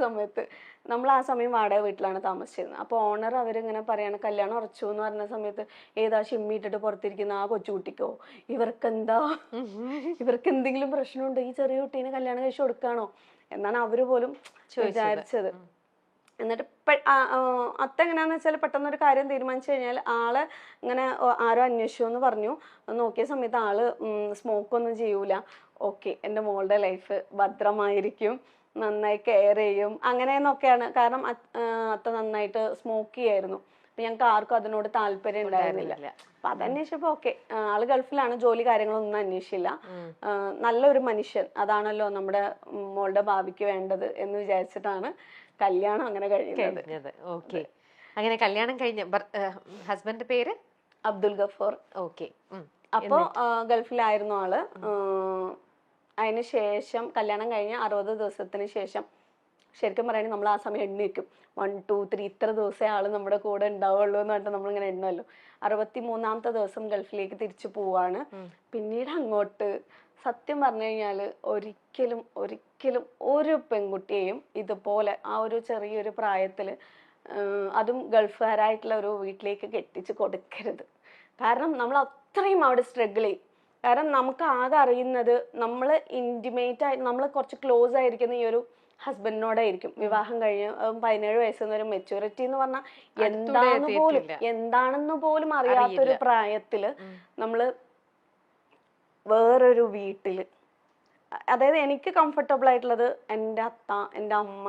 സമയത്ത് നമ്മൾ ആ സമയം വാടക വീട്ടിലാണ് താമസിച്ചിരുന്നത്. അപ്പോൾ ഓണർ അവരിങ്ങനെ പറയാണ് കല്യാണം ഉറച്ചു എന്ന് പറഞ്ഞ സമയത്ത് ഏതാ ഷിമ്മി ഇട്ടിട്ട് പുറത്തിരിക്കുന്ന ആ കൊച്ചുകുട്ടിക്കോ, ഇവർക്കെന്താ, ഇവർക്ക് എന്തെങ്കിലും പ്രശ്നമുണ്ടോ, ഈ ചെറിയ കുട്ടീനെ കല്യാണം കഴിച്ചു കൊടുക്കാണോ എന്നാണ് അവര് പോലും വിചാരിച്ചത്. എന്നിട്ട് അത്ത എങ്ങനെയാന്ന് വെച്ചാൽ പെട്ടെന്നൊരു കാര്യം തീരുമാനിച്ചു കഴിഞ്ഞാൽ ആള് ഇങ്ങനെ ആരോ അന്വേഷിച്ചു എന്ന് പറഞ്ഞു. നോക്കിയ സമയത്ത് ആള് സ്മോക്കൊന്നും ചെയ്യൂല. ഓക്കെ, എൻ്റെ മോളുടെ ലൈഫ് ഭദ്രമായിരിക്കും, നന്നായി കെയർ ചെയ്യും അങ്ങനെയെന്നൊക്കെയാണ്. കാരണം അത്ത നന്നായിട്ട് സ്മോക്ക് ചെയ്യായിരുന്നു. അപ്പൊ ഞങ്ങൾക്ക് ആർക്കും അതിനോട് താല്പര്യം ഉണ്ടായിരുന്നില്ല. അപ്പൊ അതന്വേഷിച്ചപ്പോ ഓക്കെ, ആള് ഗൾഫിലാണ്, ജോലി കാര്യങ്ങളൊന്നും അന്വേഷിച്ചില്ല. നല്ലൊരു മനുഷ്യൻ, അതാണല്ലോ നമ്മുടെ മോളുടെ ഭാവിക്ക് വേണ്ടത് എന്ന് വിചാരിച്ചിട്ടാണ് കല്യാണം അങ്ങനെ കഴിഞ്ഞത്. ഓക്കെ, അങ്ങനെ കല്യാണം കഴിഞ്ഞ ഹസ്ബൻഡ് പേര് അബ്ദുൽ ഗഫൂർ. ഓക്കെ. അപ്പോ ഗൾഫിലായിരുന്നു ആള്. അതിന് ശേഷം കല്യാണം കഴിഞ്ഞ 60 ദിവസത്തിന് ശേഷം ശരിക്കും പറയുകയാണെങ്കിൽ നമ്മൾ ആ സമയം എണ്ണി വെക്കും. 1 2 3 ഇത്ര ദിവസമേ ആള് നമ്മുടെ കൂടെ ഉണ്ടാവുള്ളൂ എന്ന് പറഞ്ഞിട്ട് നമ്മളിങ്ങനെ എണ്ണുമല്ലോ. 63ാമത്തെ ദിവസം ഗൾഫിലേക്ക് തിരിച്ചു പോവാണ്. പിന്നീട് അങ്ങോട്ട് സത്യം പറഞ്ഞു കഴിഞ്ഞാൽ ഒരിക്കലും ഒരിക്കലും ഒരു പെൺകുട്ടിയെയും ഇതുപോലെ ആ ഒരു ചെറിയൊരു പ്രായത്തിൽ, അതും ഗൾഫുകാരായിട്ടുള്ള ഒരു വീട്ടിലേക്ക് കെട്ടിച്ച് കൊടുക്കരുത്. കാരണം നമ്മൾ അത്രയും അവിടെ സ്ട്രഗിൾ ചെയ്യും. കാരണം നമുക്ക് ആകെ അറിയുന്നത് നമ്മൾ ഇന്റിമേറ്റ് ആയി, നമ്മൾ കുറച്ച് ക്ലോസ് ആയിരിക്കുന്ന ഈ ഒരു ഹസ്ബൻഡിനോടായിരിക്കും. വിവാഹം കഴിഞ്ഞ് 17 വയസ്സെന്ന് ഒരു മെച്യൂരിറ്റി എന്ന് പറഞ്ഞാൽ എന്താണെന്ന് പോലും അറിയാത്തൊരു പ്രായത്തില് നമ്മള് വേറൊരു വീട്ടില്, അതായത് എനിക്ക് കംഫർട്ടബിൾ ആയിട്ടുള്ളത് എൻ്റെ അത്ത, എൻ്റെ അമ്മ,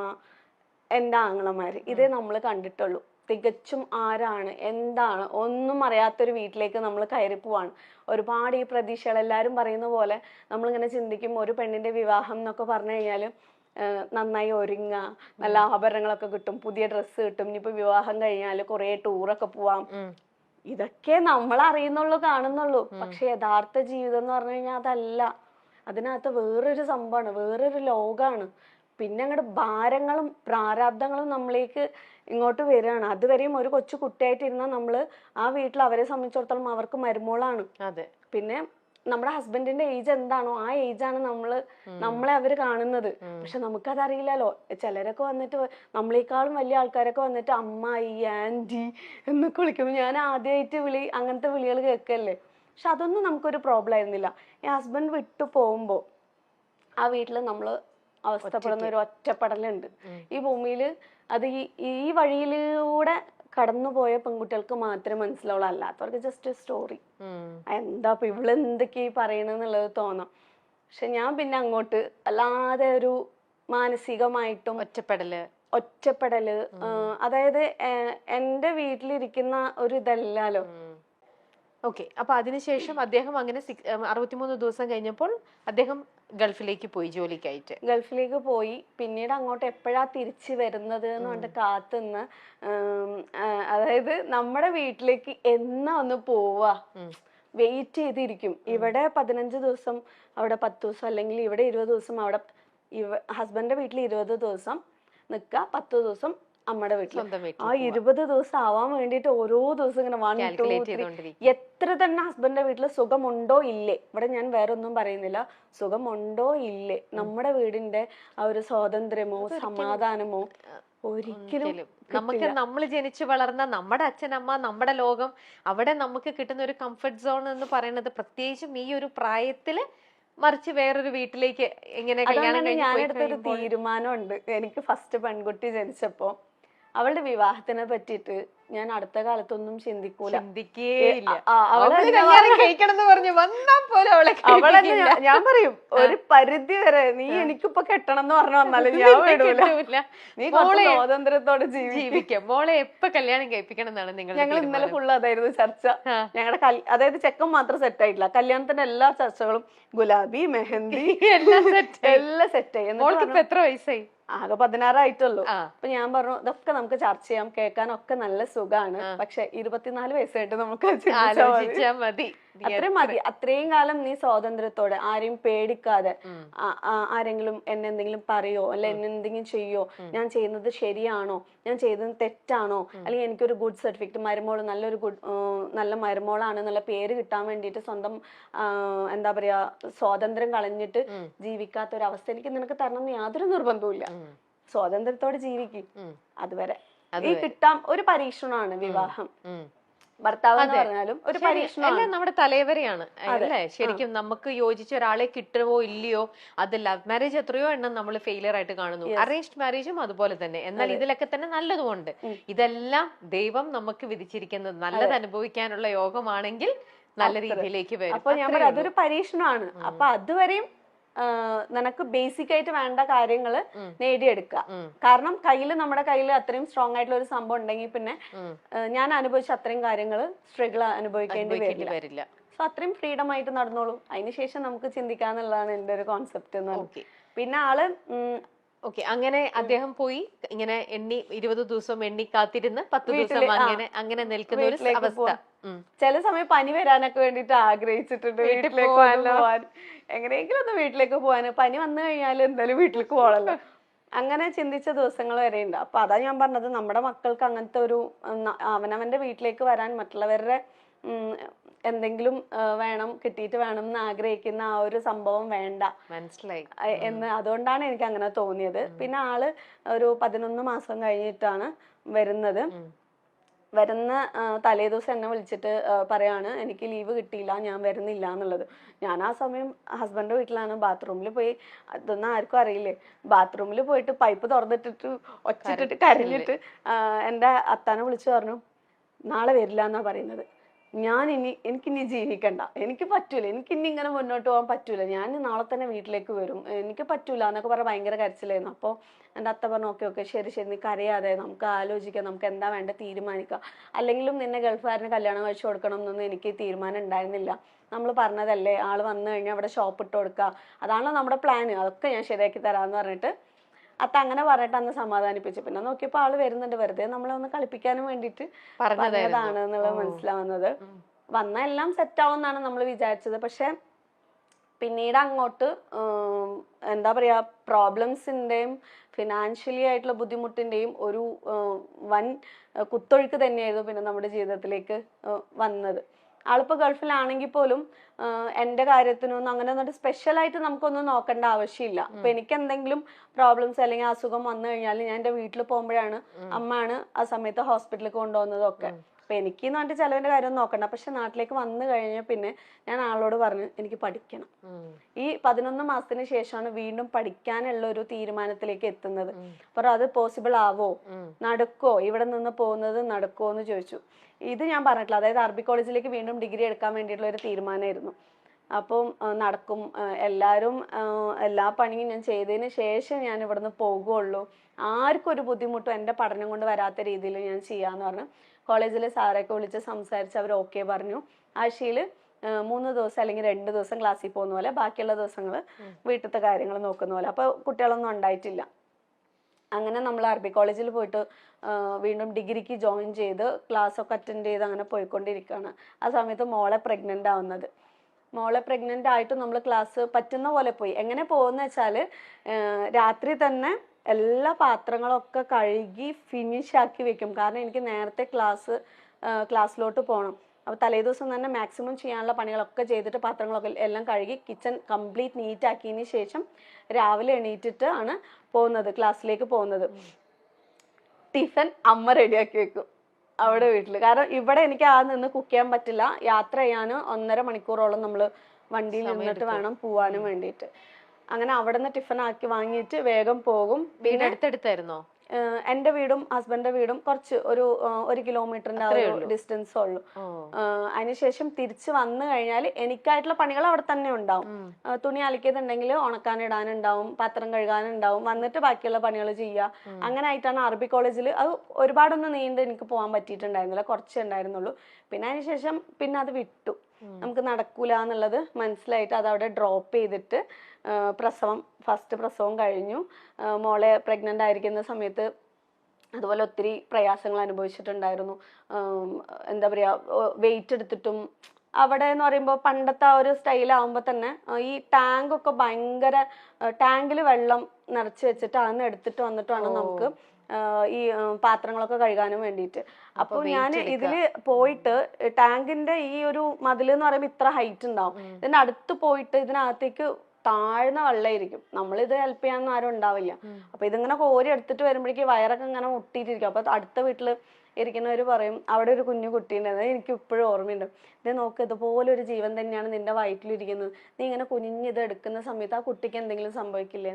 എൻ്റെ ആങ്ങളമാര്, ഇതേ നമ്മൾ കണ്ടിട്ടുള്ളൂ. തികച്ചും ആരാണ് എന്താണ് ഒന്നും അറിയാത്തൊരു വീട്ടിലേക്ക് നമ്മൾ കയറി പോവാണ്. ഒരുപാട് ഈ പ്രതീക്ഷകൾ എല്ലാവരും പറയുന്ന പോലെ നമ്മളിങ്ങനെ ചിന്തിക്കും, ഒരു പെണ്ണിന്റെ വിവാഹം എന്നൊക്കെ പറഞ്ഞു കഴിഞ്ഞാൽ നന്നായി ഒരുങ്ങുക, നല്ല ആഭരണങ്ങളൊക്കെ കിട്ടും, പുതിയ ഡ്രസ്സ് കിട്ടും, ഇനിയിപ്പോ വിവാഹം കഴിഞ്ഞാൽ കുറെ ടൂറൊക്കെ പോവാം. ഇതൊക്കെ നമ്മൾ അറിയുന്നുള്ളൂ, കാണുന്നുള്ളൂ. പക്ഷെ യഥാർത്ഥ ജീവിതം എന്ന് പറഞ്ഞു കഴിഞ്ഞാൽ അതല്ല. അതിനകത്ത് വേറൊരു സംഭവമാണ്, വേറൊരു ലോകമാണ്. പിന്നെ അങ്ങോട്ട് ഭാരങ്ങളും പ്രാരാബ്ദങ്ങളും നമ്മളിലേക്ക് ഇങ്ങോട്ട് വരികയാണ്. അതുവരെയും ഒരു കൊച്ചു കുട്ടിയായിട്ടിരുന്നാൽ നമ്മള് ആ വീട്ടിൽ അവരെ സംബന്ധിച്ചിടത്തോളം അവർക്ക് മരുമോളാണ്. പിന്നെ നമ്മുടെ ഹസ്ബൻഡിന്റെ ഏജ് എന്താണോ ആ ഏജാണ് നമ്മളെ അവര് കാണുന്നത്. പക്ഷെ നമുക്കതറിയില്ലല്ലോ. ചിലരൊക്കെ വന്നിട്ട് നമ്മളെക്കാളും വലിയ ആൾക്കാരൊക്കെ വന്നിട്ട് അമ്മായി, ആന്റി എന്നൊക്കെ വിളിക്കുമ്പോൾ ഞാൻ ആദ്യമായിട്ട് അങ്ങനത്തെ വിളികൾ കേൾക്കല്ലേ. പക്ഷെ അതൊന്നും നമുക്കൊരു പ്രോബ്ലം ആയിരുന്നില്ല. ഈ ഹസ്ബൻഡ് വിട്ടു പോകുമ്പോ ആ വീട്ടില് നമ്മള് അവസ്ഥപ്പെടുന്ന ഒരു ഒറ്റപ്പെടലുണ്ട് ഈ ഭൂമിയിൽ. അത് ഈ വഴിയിലൂടെ കടന്നുപോയ പെൺകുട്ടികൾക്ക് മാത്രമേ മനസ്സിലാവുള്ളൂ. അല്ലാത്തവർക്ക് ജസ്റ്റ് സ്റ്റോറി, എന്താ ഇപ്പൊ ഇവളെന്തൊക്കെയാ പറയണെന്നുള്ളത് തോന്നാം. പക്ഷെ ഞാൻ പിന്നെ അങ്ങോട്ട് അല്ലാതെ ഒരു മാനസികമായിട്ടും ഒറ്റപ്പെടല് അതായത് എന്റെ വീട്ടിലിരിക്കുന്ന ഒരു ഇതല്ലല്ലോ. ഓക്കെ, അപ്പൊ അതിനുശേഷം അദ്ദേഹം അങ്ങനെ 63 ദിവസം കഴിഞ്ഞപ്പോൾ അദ്ദേഹം ഗൾഫിലേക്ക് പോയി, ജോലിക്കായിട്ട് ഗൾഫിലേക്ക് പോയി. പിന്നീട് അങ്ങോട്ട് എപ്പോഴാ തിരിച്ചു വരുന്നത് എന്ന് പറഞ്ഞിട്ട് കാത്തുനിന്ന്, അതായത് നമ്മുടെ വീട്ടിലേക്ക് എന്നാ ഒന്ന് പോവാ വെയിറ്റ് ചെയ്തിരിക്കും. ഇവിടെ 15 ദിവസം, അവിടെ 10 ദിവസം, അല്ലെങ്കിൽ ഇവിടെ 20 ദിവസം, അവിടെ ഹസ്ബൻഡിന്റെ വീട്ടിൽ 20 ദിവസം നിൽക്കുക, 10 ദിവസം അമ്മയുടെ വീട്ടിൽ. ആ 20 ദിവസം ആവാൻ വേണ്ടിട്ട് ഓരോ ദിവസം ഇങ്ങനെ 1 2 3 എത്ര തന്നെ ഹസ്ബൻഡിന്റെ വീട്ടിൽ സുഖമുണ്ടോ ഇല്ലേ, ഇവിടെ ഞാൻ വേറെ ഒന്നും പറയുന്നില്ല, സുഖമുണ്ടോ ഇല്ലേ, നമ്മുടെ വീടിന്റെ ആ ഒരു സ്വാതന്ത്ര്യമോ സമാധാനമോ ഒരിക്കലും നമുക്ക് നമ്മൾ ജനിച്ചു വളർന്ന നമ്മുടെ അച്ഛനമ്മ, നമ്മുടെ ലോകം, അവിടെ നമുക്ക് കിട്ടുന്ന ഒരു കംഫർട്ട് സോൺ എന്ന് പറയുന്നത് പ്രത്യേകിച്ചും ഈ ഒരു പ്രായത്തില്, മറിച്ച് വേറൊരു വീട്ടിലേക്ക് എങ്ങനെ ഞാനെടുത്തൊരു തീരുമാനമുണ്ട്. എനിക്ക് ഫസ്റ്റ് പെൺകുട്ടി ജനിച്ചപ്പോ അവളുടെ വിവാഹത്തിനെ പറ്റിയിട്ട് ഞാൻ അടുത്ത കാലത്തൊന്നും ചിന്തിക്കൂല. ഞാൻ പറയും ഒരു പരിധി വരെ നീ എനിക്കിപ്പോ കെട്ടണം എന്ന് പറഞ്ഞു വന്നാലും ഞാൻ വിടൂല. നീ സ്വാതന്ത്ര്യത്തോടെ ജീവിക്കാം. മോളെ എപ്പോ കല്യാണം കഴിപ്പിക്കണം എന്നാണ് ഞങ്ങൾ ഇന്നലെ ഫുള്ള് അതായിരുന്നു ചർച്ച. ഞങ്ങളുടെ അതായത് ചെക്കൻ മാത്രം സെറ്റ് ആയിട്ടില്ല, കല്യാണത്തിന്റെ എല്ലാ ചർച്ചകളും ഗുലാബി, മെഹന്തി എല്ലാം സെറ്റായി. എത്ര വയസ്സായി? ആകെ 16 ആയിട്ടുള്ളൂ. അപ്പൊ ഞാൻ പറഞ്ഞു ഇതൊക്കെ നമുക്ക് ചർച്ച ചെയ്യാം, കേൾക്കാനൊക്കെ നല്ല സുഖാണ്. പക്ഷെ 24 വയസ്സായിട്ട് നമുക്ക് മതി, അത്രയും മതി. അത്രയും കാലം നീ സ്വാതന്ത്ര്യത്തോടെ, ആരെയും പേടിക്കാതെ, ആരെങ്കിലും എന്നെ എന്തെങ്കിലും പറയോ അല്ലെ എന്നെ എന്തെങ്കിലും ചെയ്യോ, ഞാൻ ചെയ്യുന്നത് ശരിയാണോ, ഞാൻ ചെയ്തത് തെറ്റാണോ, അല്ലെങ്കിൽ എനിക്കൊരു ഗുഡ് സർട്ടിഫിക്കറ്റ്, മരുമോള് നല്ല മരുമോളാണ് എന്നുള്ള പേര് കിട്ടാൻ വേണ്ടിയിട്ട് സ്വന്തം എന്താ പറയാ സ്വാതന്ത്ര്യം കളഞ്ഞിട്ട് ജീവിക്കാത്ത ഒരു അവസ്ഥ എനിക്ക് നിനക്ക് തരണം എന്ന് യാതൊരു നിർബന്ധവും ഇല്ല. സ്വാതന്ത്ര്യത്തോടെ ജീവിക്കും. ഉം. അതുവരെ ഈ കിട്ടാം ഒരു പരീക്ഷണമാണ് വിവാഹം. ഉം. ഭർത്താവ് എന്ന് പറഞ്ഞാലും ഒരു പരീക്ഷണമാണ്. എല്ലാം നമ്മുടെ തലവരെയാണ് അല്ലേ? ശരിക്കും നമുക്ക് യോജിച്ച ഒരാളെ കിട്ടുമോ ഇല്ലയോ, അത് ലവ് മാരേജ് എത്രയോ എണ്ണം നമ്മൾ ഫെയിലിയർ ആയിട്ട് കാണുന്നു, അറേഞ്ച്ഡ് മാരേജും അതുപോലെ തന്നെ. എന്നാൽ ഇതിലൊക്കെ തന്നെ നല്ലതുമുണ്ട്. ഇതെല്ലാം ദൈവം നമുക്ക് വിധിച്ചിരിക്കുന്നത് നല്ലത് അനുഭവിക്കാനുള്ള യോഗമാണെങ്കിൽ നല്ല രീതിയിലേക്ക് വരും. അപ്പൊ ഞാൻ പറയാം അതൊരു പരീക്ഷണമാണ്. അപ്പൊ അതുവരെയും നിനക്ക് ബേസിക് ആയിട്ട് വേണ്ട കാര്യങ്ങള് നേടിയെടുക്കുക. കാരണം നമ്മുടെ കയ്യിൽ അത്രയും സ്ട്രോങ് ആയിട്ടുള്ള ഒരു സംഭവം ഉണ്ടെങ്കിൽ പിന്നെ ഞാൻ അനുഭവിച്ച അത്രയും കാര്യങ്ങള് സ്ട്രഗിൾ അനുഭവിക്കേണ്ടി വരില്ല. സോ അത്രയും ഫ്രീഡം ആയിട്ട് നടന്നോളൂ. അതിനുശേഷം നമുക്ക് ചിന്തിക്കാന്നുള്ളതാണ് എന്റെ ഒരു കോൺസെപ്റ്റ് എന്ന് പറഞ്ഞത്. പിന്നെ ആള് ഓക്കെ, അങ്ങനെ അദ്ദേഹം പോയി ഇങ്ങനെ 20 ദിവസം എണ്ണി കാത്തിരുന്ന് 10 ദിവസം അങ്ങനെ നിൽക്കുന്ന ഒരു അവസ്ഥ. ചില സമയം പനി വരാനൊക്കെ വേണ്ടിട്ട് ആഗ്രഹിച്ചിട്ടുണ്ട് വീട്ടിലേക്ക് പോവാൻ, എങ്ങനെയെങ്കിലും ഒന്ന് വീട്ടിലേക്ക് പോവാന്. പനി വന്നു കഴിഞ്ഞാൽ എന്തായാലും വീട്ടിലേക്ക് പോകണല്ലോ, അങ്ങനെ ചിന്തിച്ച ദിവസങ്ങൾ വരെ ഉണ്ട്. അപ്പൊ അതാ ഞാൻ പറഞ്ഞത്, നമ്മുടെ മക്കൾക്ക് അങ്ങനത്തെ ഒരു അവനവന്റെ വീട്ടിലേക്ക് വരാൻ മറ്റുള്ളവരുടെ എന്തെങ്കിലും വേണം, കിട്ടിയിട്ട് വേണം എന്ന് ആഗ്രഹിക്കുന്ന ആ ഒരു സംഭവം വേണ്ട, മനസ്സിലായി എന്ന്. അതുകൊണ്ടാണ് എനിക്ക് അങ്ങനെ തോന്നിയത്. പിന്നെ ആള് ഒരു 11 മാസം കഴിഞ്ഞിട്ടാണ് വരുന്നത്. വരുന്ന തലേ ദിവസം എന്നെ വിളിച്ചിട്ട് പറയാണ് എനിക്ക് ലീവ് കിട്ടിയില്ല, ഞാൻ വരുന്നില്ല എന്നുള്ളത്. ഞാൻ ആ സമയം ഹസ്ബൻഡിന്റെ വീട്ടിലാണ്. ബാത്റൂമിൽ പോയി, അതൊന്നും ആർക്കും അറിയില്ലേ, ബാത്റൂമിൽ പോയിട്ട് പൈപ്പ് തുറന്നിട്ടിട്ട് ഒച്ചിട്ടിട്ട് കരഞ്ഞിട്ട് എൻ്റെ അത്താനെ വിളിച്ചു പറഞ്ഞു നാളെ വരില്ല എന്നാ പറയുന്നത്. എനിക്കിനി ജീവിക്കണ്ട, എനിക്ക് പറ്റൂല, എനിക്കിനി ഇങ്ങനെ മുന്നോട്ട് പോകാൻ പറ്റൂല, ഞാൻ നാളെ തന്നെ വീട്ടിലേക്ക് വരും, എനിക്ക് പറ്റൂല എന്നൊക്കെ പറഞ്ഞ ഭയങ്കര കരച്ചിലായിരുന്നു. അപ്പോൾ എൻ്റെ അത്ത പറഞ്ഞു ഓക്കെ ശരി നീ കരയാതെ, നമുക്ക് ആലോചിക്കാം, നമുക്ക് എന്താ വേണ്ട തീരുമാനിക്കാം. അല്ലെങ്കിലും നിന്നെ ഗൾഫുകാരന് കല്യാണം കഴിച്ചു കൊടുക്കണം എന്നൊന്നും എനിക്ക് തീരുമാനം ഉണ്ടായിരുന്നില്ല. നമ്മൾ പറഞ്ഞതല്ലേ, ആള് വന്നു കഴിഞ്ഞാൽ അവിടെ ഷോപ്പ് ഇട്ട് കൊടുക്കുക, അതാണല്ലോ നമ്മുടെ പ്ലാൻ, അതൊക്കെ ഞാൻ ശരിയാക്കി തരാമെന്ന് പറഞ്ഞിട്ട് അത്ത അങ്ങനെ പറഞ്ഞിട്ട് അന്ന് സമാധാനിപ്പിച്ചു. പിന്നെ നോക്കിയപ്പോ ആള് വരുന്നുണ്ട്, വെറുതെ നമ്മളെ ഒന്ന് കളിപ്പിക്കാനും വേണ്ടിട്ട് പറഞ്ഞതാണ് എന്നുള്ളത് മനസ്സിലാവുന്നത്. വന്ന എല്ലാം സെറ്റ് ആവുമെന്നാണ് നമ്മൾ വിചാരിച്ചത്. പക്ഷെ പിന്നീട് അങ്ങോട്ട് എന്താ പറയാ, പ്രോബ്ലംസിന്റെയും ഫിനാൻഷ്യലി ആയിട്ടുള്ള ബുദ്ധിമുട്ടിന്റെയും ഒരു വൻ കുത്തൊഴുക്ക് തന്നെയായിരുന്നു പിന്നെ നമ്മുടെ ജീവിതത്തിലേക്ക് വന്നത്. ആളിപ്പോ ഗൾഫിലാണെങ്കിൽ പോലും എന്റെ കാര്യത്തിനൊന്നും അങ്ങനെ ഒന്നും സ്പെഷ്യലായിട്ട് നമുക്കൊന്നും നോക്കേണ്ട ആവശ്യമില്ല. അപ്പൊ എനിക്ക് എന്തെങ്കിലും പ്രോബ്ലംസ് അല്ലെങ്കിൽ അസുഖം വന്നു കഴിഞ്ഞാൽ ഞാൻ എന്റെ വീട്ടിൽ പോകുമ്പോഴാണ് അമ്മയാണ് ആ സമയത്ത് ഹോസ്പിറ്റലിൽ കൊണ്ടുപോകുന്നതൊക്കെ. അപ്പൊ എനിക്ക് എന്ന് പറഞ്ഞിട്ട് ചിലവിന്റെ കാര്യം നോക്കണ്ട. പക്ഷെ നാട്ടിലേക്ക് വന്നു കഴിഞ്ഞാൽ പിന്നെ ഞാൻ ആളോട് പറഞ്ഞു എനിക്ക് പഠിക്കണം. ഈ 11 മാസത്തിന് ശേഷമാണ് വീണ്ടും പഠിക്കാനുള്ള ഒരു തീരുമാനത്തിലേക്ക് എത്തുന്നത്. അപ്പൊ അത് പോസിബിൾ ആവോ, നടക്കോ, ഇവിടെ നിന്ന് പോകുന്നത് നടക്കോ എന്ന് ചോദിച്ചു. ഇത് ഞാൻ പറഞ്ഞിട്ടില്ല, അതായത് അറബി കോളേജിലേക്ക് വീണ്ടും ഡിഗ്രി എടുക്കാൻ വേണ്ടിയിട്ടുള്ള ഒരു തീരുമാനമായിരുന്നു. അപ്പം നടക്കും, എല്ലാ പണിയും ഞാൻ ചെയ്തതിന് ശേഷം ഞാൻ ഇവിടുന്ന് പോകുള്ളൂ, ആർക്കും ഒരു ബുദ്ധിമുട്ടും എൻ്റെ പഠനം കൊണ്ട് വരാത്ത രീതിയിൽ ഞാൻ ചെയ്യാന്ന് പറഞ്ഞു. കോളേജിലെ സാറൊക്കെ വിളിച്ച് സംസാരിച്ച് അവർ ഓക്കെ പറഞ്ഞു. ആഴ്ചയിൽ 3 ദിവസം അല്ലെങ്കിൽ 2 ദിവസം ക്ലാസ്സിൽ പോകുന്ന പോലെ, ബാക്കിയുള്ള ദിവസങ്ങൾ വീട്ടിലത്തെ കാര്യങ്ങൾ നോക്കുന്ന പോലെ. അപ്പൊ കുട്ടികളൊന്നും ഉണ്ടായിട്ടില്ല. അങ്ങനെ നമ്മൾ അറബി കോളേജിൽ പോയിട്ട് വീണ്ടും ഡിഗ്രിക്ക് ജോയിൻ ചെയ്ത് ക്ലാസ് ഒക്കെ അറ്റൻഡ് ചെയ്ത് അങ്ങനെ പോയിക്കൊണ്ടിരിക്കുകയാണ്. ആ സമയത്ത് മോളെ പ്രഗ്നന്റ് ആവുന്നത്. മോളെ പ്രഗ്നന്റ് ആയിട്ട് നമ്മൾ ക്ലാസ് പറ്റുന്ന പോലെ പോയി. എങ്ങനെ പോകുന്ന വെച്ചാല് രാത്രി തന്നെ എല്ലാ പാത്രങ്ങളൊക്കെ കഴുകി ഫിനിഷ് ആക്കി വെക്കും. കാരണം എനിക്ക് നേരത്തെ ക്ലാസ്സിലോട്ട് പോകണം. അപ്പൊ തലേ ദിവസം തന്നെ മാക്സിമം ചെയ്യാനുള്ള പണികളൊക്കെ ചെയ്തിട്ട് പാത്രങ്ങളൊക്കെ എല്ലാം കഴുകി കിച്ചൺ കംപ്ലീറ്റ് നീറ്റ് ആക്കിയതിന് ശേഷം രാവിലെ എണീറ്റിട്ട് ആണ് പോകുന്നത്, ക്ലാസ്സിലേക്ക് പോകുന്നത്. ടിഫിൻ അമ്മ റെഡിയാക്കി വെക്കും അവിടെ വീട്ടില്. കാരണം ഇവിടെ എനിക്ക് നിന്ന് കുക്ക് ചെയ്യാൻ പറ്റില്ല. യാത്ര ചെയ്യാൻ 1.5 മണിക്കൂറോളം നമ്മൾ വണ്ടിയിൽ നിന്നിട്ട് വേണം പോവാനും വേണ്ടിയിട്ട്. അങ്ങനെ അവിടെ നിന്ന് ടിഫിൻ ആക്കി വാങ്ങിയിട്ട് വേഗം പോകും. വീട് അടുത്തടുത്തായിരുന്നോ? എന്റെ വീടും ഹസ്ബൻഡിന്റെ വീടും കുറച്ച് ഒരു 1 കിലോമീറ്ററിന്റെ ഡിസ്റ്റൻസ് ഉള്ളു. അതിനുശേഷം തിരിച്ച് വന്നു കഴിഞ്ഞാൽ എനിക്കായിട്ടുള്ള പണികൾ അവിടെ തന്നെ ഉണ്ടാവും. തുണി അലക്കിയതുണ്ടെങ്കിൽ ഉണക്കാനിടാനുണ്ടാവും, പാത്രം കഴുകാനുണ്ടാവും, വന്നിട്ട് ബാക്കിയുള്ള പണികൾ ചെയ്യുക. അങ്ങനെ ആയിട്ടാണ് അറബി കോളേജിൽ. അത് ഒരുപാടൊന്നും നീണ്ട് എനിക്ക് പോകാൻ പറ്റിയിട്ടുണ്ടായിരുന്നില്ല, കുറച്ചേ ഉണ്ടായിരുന്നുള്ളൂ. പിന്നെ അതിനുശേഷം പിന്നെ അത് വിട്ടു, നമുക്ക് നടക്കൂല എന്നുള്ളത് മനസ്സിലായിട്ട് അത് അവിടെ ഡ്രോപ്പ് ചെയ്തിട്ട് ഫസ്റ്റ് പ്രസവം കഴിഞ്ഞു. മോളെ പ്രഗ്നന്റ് ആയിരിക്കുന്ന സമയത്ത് അതുപോലെ ഒത്തിരി പ്രയാസങ്ങൾ അനുഭവിച്ചിട്ടുണ്ടായിരുന്നു. എന്താ പറയാ, വെയിറ്റ് എടുത്തിട്ടും അവിടെ എന്ന് പറയുമ്പോൾ പണ്ടത്തെ ആ ഒരു സ്റ്റൈലാവുമ്പോൾ തന്നെ ഈ ടാങ്കൊക്കെ ഭയങ്കര, ടാങ്കിൽ വെള്ളം നിറച്ച് വെച്ചിട്ട് അതൊന്ന് എടുത്തിട്ട് വന്നിട്ട് വേണം നമുക്ക് ഈ പാത്രങ്ങളൊക്കെ കഴുകാനും വേണ്ടിയിട്ട്. അപ്പോൾ ഞാൻ ഇതില് പോയിട്ട് ടാങ്കിന്റെ ഈ ഒരു മതിൽ എന്ന് പറയുമ്പോൾ ഇത്ര ഹൈറ്റ് ഉണ്ടാവും, ഇതിന്റെ അടുത്ത് പോയിട്ട് ഇതിനകത്തേക്ക് താഴ്ന്ന വെള്ളമായിരിക്കും, നമ്മളിത് ഹെൽപ്പ് ചെയ്യാനൊന്നും ആരും ഉണ്ടാവില്ല. അപ്പൊ ഇതിങ്ങനെ കോരി എടുത്തിട്ട് വരുമ്പോഴേക്ക് വയറൊക്കെ ഇങ്ങനെ മുട്ടിയിട്ടിരിക്കും. അപ്പൊ അടുത്ത വീട്ടില് ഇരിക്കുന്നവര് പറയും അവിടെ ഒരു കുഞ്ഞു കുട്ടീൻ്റെ, എനിക്ക് ഇപ്പോഴും ഓർമ്മയുണ്ട്, ഇത് നോക്ക് ഇതുപോലെ ഒരു ജീവൻ തന്നെയാണ് നിന്റെ വയറ്റിലിരിക്കുന്നത്, നീ ഇങ്ങനെ കുനിഞ്ഞിത് എടുക്കുന്ന സമയത്ത് ആ കുട്ടിക്ക് എന്തെങ്കിലും സംഭവിക്കില്ലേ?